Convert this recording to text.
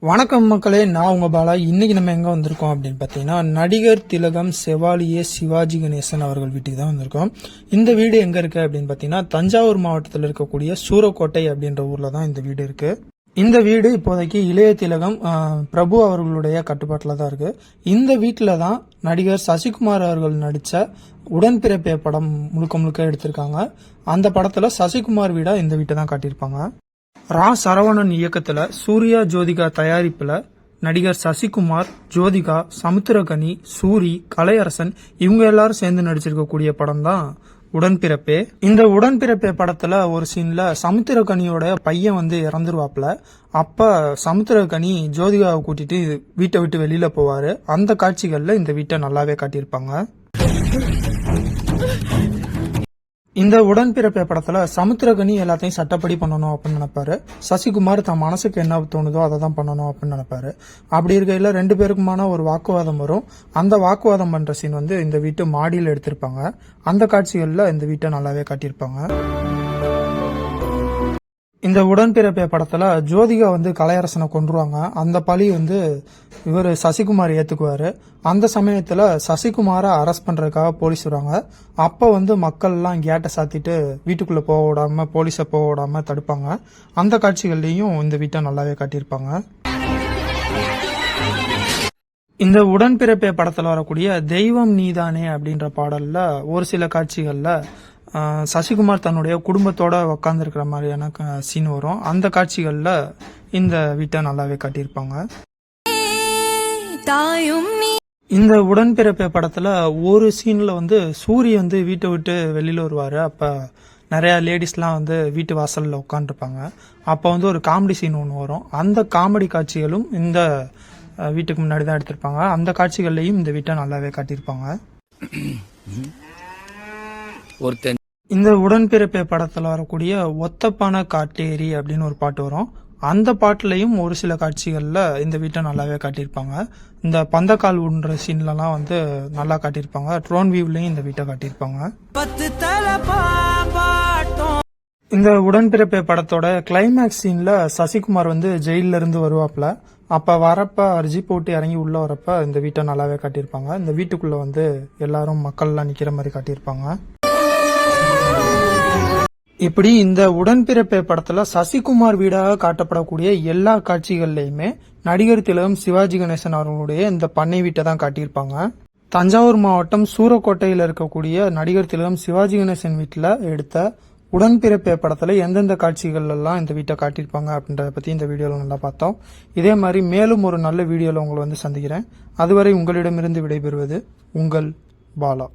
வணக்கம் மக்களே, நான் உங்க பாலா. இன்னைக்கு நம்ம எங்க வந்திருக்கோம் அப்படின்னு பாத்தீங்கன்னா, நடிகர் திலகம் செவாலியே சிவாஜி கணேசன் அவர்கள் வீட்டுக்கு தான் வந்திருக்கோம். இந்த வீடு எங்க இருக்கு அப்படின்னு பாத்தீங்கன்னா, தஞ்சாவூர் மாவட்டத்தில் இருக்கக்கூடிய சூரக்கோட்டை அப்படின்ற ஊர்ல தான் இந்த வீடு இருக்கு. இந்த வீடு இப்போதைக்கு இளைய திலகம் பிரபு அவர்களுடைய கட்டுப்பாட்டில் தான் இருக்கு. இந்த வீட்டில தான் நடிகர் சசிகுமார் அவர்கள் நடிச்ச உடன்பிறப்பே படம் முழுக்க எடுத்திருக்காங்க. அந்த படத்துல சசிகுமார் வீடா இந்த வீட்டை தான் காட்டியிருப்பாங்க. ரா சரவணன் இயக்கத்துல சூர்யா ஜோதிகா தயாரிப்புல நடிகர் சசிகுமார், ஜோதிகா, சமுத்திரகனி, சூரி, கலையரசன் இவங்க எல்லாரும் சேர்ந்து நடிச்சிருக்கக்கூடிய படம் தான் உடன்பிறப்பே. இந்த உடன்பிறப்பே படத்துல ஒரு சீன்ல சமுத்திரகனியோட பையன் இறந்துருவாப்ல. அப்ப சமுத்திரகனி ஜோதிகாவை கூட்டிட்டு வீட்டை விட்டு வெளியில போவாரு. அந்த காட்சிகள்ல இந்த வீட்டை நல்லாவே காட்டியிருப்பாங்க. இந்த உடன்பிறப்பே படத்துல சமுத்திரகனி எல்லாத்தையும் சட்டப்படி பண்ணணும் அப்படின்னு நினைப்பாரு. சசிகுமார் தன் மனசுக்கு என்ன தோணுதோ அதை தான் பண்ணணும் அப்படின்னு நினைப்பாரு. அப்படி இருக்கையில ரெண்டு பேருக்குமான ஒரு வாக்குவாதம் வரும். அந்த வாக்குவாதம் பண்ற சீன் இந்த வீட்டு மாடியில் எடுத்திருப்பாங்க. அந்த காட்சிகள்ல இந்த வீட்டை நல்லாவே காட்டியிருப்பாங்க. இந்த உடன்பிறப்பே படத்துல ஜோதிகா கலையரசனை கொன்றுவாங்க. அந்த பழி இவர் சசிகுமார் ஏத்துக்குவாரு. அந்த சமயத்துல சசிகுமாரை அரெஸ்ட் பண்றதுக்காக போலீஸ் வருவாங்க. அப்ப மக்கள் எல்லாம் கேட்டை சாத்திட்டு வீட்டுக்குள்ள போக விடாம, போலீஸை போக விடாம தடுப்பாங்க. அந்த காட்சிகள்லயும் இந்த வீட்டை நல்லாவே காட்டியிருப்பாங்க. இந்த உடன்பிறப்பே படத்துல வரக்கூடிய தெய்வம் நீதானே அப்படின்ற பாடல்ல ஒரு சில காட்சிகள்ல சசிகுமார் தன்னுடைய குடும்பத்தோட உக்காந்து இருக்கிற மாதிரியான சீன் வரும். அந்த காட்சிகள்ல இந்த வீட்டை நல்லாவே காட்டியிருப்பாங்க. இந்த உடன்பிறப்பே படத்துல ஒரு சீன்ல சூரி வீட்டை விட்டு வெளியில வருவாரு. அப்ப நிறைய லேடிஸ்லாம் வீட்டு வாசல்ல உட்காந்துருப்பாங்க. அப்ப ஒரு காமெடி சீன் ஒன்று வரும். அந்த காமெடி காட்சிகளும் இந்த வீட்டுக்கு முன்னாடி தான் எடுத்திருப்பாங்க. அந்த காட்சிகள்லயும் இந்த வீட்டை நல்லாவே காட்டியிருப்பாங்க. இந்த உடன்பிறப்பே படத்துல வரக்கூடிய ஒத்தப்பான காட்டேரி அப்படின்னு ஒரு பாட்டு வரும். அந்த பாட்டுலயும் ஒரு சில காட்சிகள்ல இந்த வீட்டை நல்லாவே காட்டியிருப்பாங்க. இந்த பந்தக்கால் உண்ற சீன்லாம் நல்லா காட்டியிருப்பாங்க. ட்ரோன் வியூலயும் இந்த வீட்டை காட்டியிருப்பாங்க. இந்த உடன்பிறப்பே படத்தோட கிளைமேக்ஸ் சீன்ல சசிகுமார் ஜெயில இருந்து வருவாப்ல. அப்ப வரப்ப ஜீப் போட்டு இறங்கி உள்ள வரப்ப இந்த வீட்டை நல்லாவே காட்டியிருப்பாங்க. இந்த வீட்டுக்குள்ள எல்லாரும் மக்கள் எல்லாம் நிக்கிற மாதிரி காட்டியிருப்பாங்க. இப்படி இந்த உடன்பிறப்பே படத்துல சசிகுமார் வீடாக காட்டப்படக்கூடிய எல்லா காட்சிகள்லயுமே நடிகர் திலகம் சிவாஜி கணேசன் அவர்களுடைய இந்த பண்ணை வீட்டை தான் காட்டியிருப்பாங்க. தஞ்சாவூர் மாவட்டம் சூரக்கோட்டையில் இருக்கக்கூடிய நடிகர் திலகம் சிவாஜி கணேசன் வீட்டுல எடுத்த உடன்பிறப்பே படத்துல எந்தெந்த காட்சிகள் எல்லாம் இந்த வீட்டை காட்டியிருப்பாங்க அப்படின்றத பத்தி இந்த வீடியோல நல்லா பார்த்தோம். இதே மாதிரி மேலும் ஒரு நல்ல வீடியோல உங்களை சந்திக்கிறேன். அதுவரை உங்களிடமிருந்து விடைபெறுவது உங்கள் பாலா.